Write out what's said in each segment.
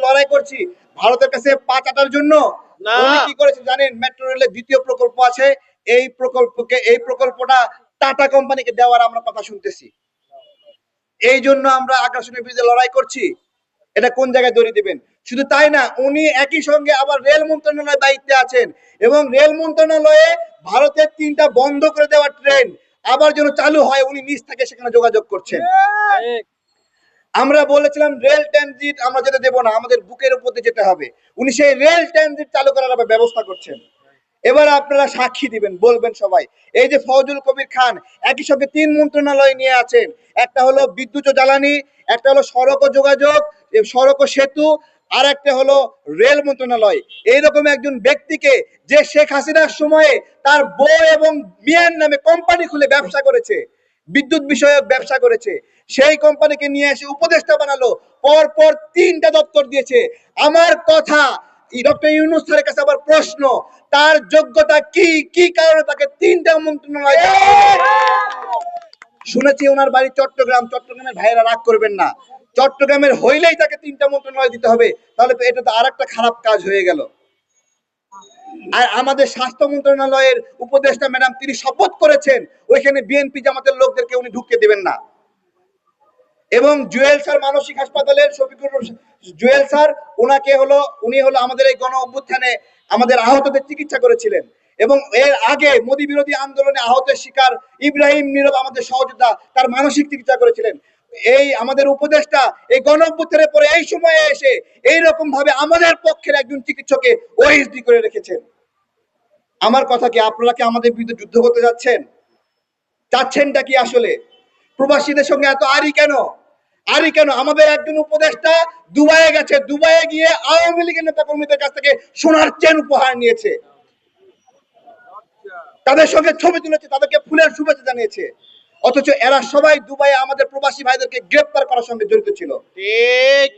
লড়াই করছি ভারতের কাছে পা চাটার জন্য। উনি কি করেছে জানেন? মেট্রো রেলের দ্বিতীয় প্রকল্প আছে, এই প্রকল্পটা টাটা কোম্পানিকে দেওয়ার আমরা কথা শুনতেছি। এই জন্য আমরা আগ্রাসনের বিরুদ্ধে লড়াই করছি। এটা কোন জায়গায় দড়ি দিবেন? শুধু তাই না, উনি একই সঙ্গে আবার রেল মন্ত্রণালয়ের দায়িত্বে আছেন এবং রেল মন্ত্রণালয়ে ভারতের 3টা বন্ধ করে দেওয়া ট্রেন আবার যেন চালু হয় উনি নিজ থেকে সেখানে যোগাযোগ করছেন। আমরা বলেছিলাম রেল ট্রানজিট আমরা যেতে দেব না, আমাদের বুকের উপর দিয়ে যেতে হবে। উনি সেই রেল ট্রানজিট চালু করার ব্যবস্থা করছেন। এবার আপনারা সাক্ষী দিবেন, বলবেন সবাই। এই যে ফজল কবির খান একই সঙ্গে 3 মন্ত্রণালয় নিয়ে আছেন, একটা হলো বিদ্যুৎ ও জ্বালানি, একটা হলো সড়ক ও যোগাযোগ, সড়ক ও সেতু, আর একটা হলো রেল মন্ত্রণালয়। এইরকম একজন ব্যক্তিকে যে শেখ হাসিনার সময়ে তার বউ এবং মেয়ের নামে কোম্পানি খুলে ব্যবসা করেছে, বিদ্যুৎ বিষয়ক ব্যবসা করেছে, সেই কোম্পানিকে নিয়ে এসে উপদেষ্টা বানালো, পরপর 3টা দপ্তর দিয়েছে। আমার কথা, ডক্টর ইউনূস স্যারের কাছে আবার প্রশ্ন, তার যোগ্যতা কি, কি কারণে তাকে 3টা মন্ত্রণালয় দেওয়া হলো? শুনেছি ওনার বাড়ি চট্টগ্রাম, চট্টগ্রামের ভাইয়েরা রাগ করবেন না, চট্টগ্রামের হইলেই তাকে 3টা মন্ত্রণালয় দিতে হবে, তাহলে তো এটা তো আরেকটা খারাপ কাজ হয়ে গেল। আর আমাদের স্বাস্থ্য মন্ত্রণালয়ের উপদেষ্টা ম্যাডাম তিনি শপথ করেছেন ওইখানে বিএনপি জামাতের লোকদেরকে উনি ঢুকতে দিবেন না। এবং জুয়েল স্যার মানসিক হাসপাতালের শফিকুর জুয়েল স্যার, উনি হলো আমাদের এই গণ অভ্যুত্থানে আমাদের আহতদের চিকিৎসা করেছিলেন এবং এর আগে মোদী বিরোধী আন্দোলনে আহতের শিকার ইব্রাহিম নীরব আমাদের সহযোদ্ধা, তার মানসিক চিকিৎসা করেছিলেন। এই আমাদের উপদেষ্টা এই গণ অভ্যুত্থানের পরে এই সময়ে এসে এইরকম ভাবে আমাদের পক্ষের একজন চিকিৎসককে ওএসডি করে রেখেছেন। আমার কথা কি, আপনারা কি আমাদের বিরুদ্ধে যুদ্ধ করতে যাচ্ছেন? চাচ্ছেনটা কি আসলে? প্রবাসীদের সঙ্গে এত আরি কেন? আমাদের একজন উপদেষ্টা দুবাইয়ে গেছে, দুবাইয়ে গিয়ে আওয়ামী লীগের নেতা কর্মীদের কাছ থেকে সোনার চেন উপহার নিয়েছে, তাদের সঙ্গে ছবি তুলেছে, তাদেরকে ফুলের শুভেচ্ছা জানিয়েছে, অথচ এরা সবাই দুবাইয়ে আমাদের প্রবাসী ভাইদেরকে গ্রেফতার করার সঙ্গে জড়িত ছিল। ঠিক।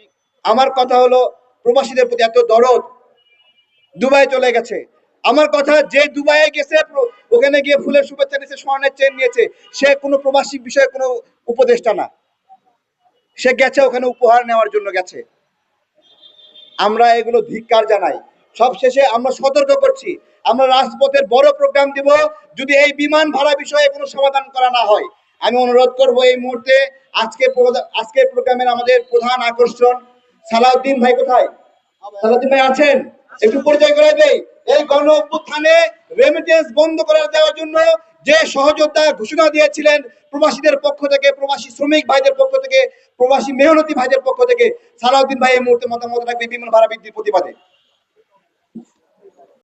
আমার কথা হলো, প্রবাসীদের প্রতি এত দরদ, দুবাই চলে গেছে। আমার কথা, যে দুবাইয়ে গেছে ওখানে গিয়ে ফুলের শুভেচ্ছা নিয়েছে, স্বর্ণের চেন নিয়েছে, সে কোনো প্রবাসী বিষয়ে কোনো উপদেষ্টা না, সে গেছে ওখানে উপহার নেওয়ার জন্য গেছে। আমরা এগুলো ধিক্কার জানাই। সবশেষে আমরা সতর্ক করছি, আমরা রাজপথের বড় প্রোগ্রাম দিব যদি এই বিমান ভাড়া বিষয়ে কোনো সমাধান করা না হয়। আমি অনুরোধ করব এই মুহূর্তে আজকের প্রোগ্রামের আমাদের প্রধান আকর্ষণ সালাউদ্দিন ভাই, কোথায় সালাউদ্দিন ভাই আছেন? একটু পরিচয় করে দেই। এই গণ অভ্যুত্থানে রেমিটেন্স বন্ধ করে দেওয়ার জন্য যে সহযোগিতা ঘোষণা দিয়েছিলেন প্রবাসীদের পক্ষ থেকে, প্রবাসী শ্রমিক ভাইদের পক্ষ থেকে, প্রবাসী মেহনতি ভাইদের পক্ষ থেকে, সালাউদ্দিন ভাই এই মুহূর্তে মতামত রাখবে বিমান ভাড়া বৃদ্ধির প্রতিবাদে।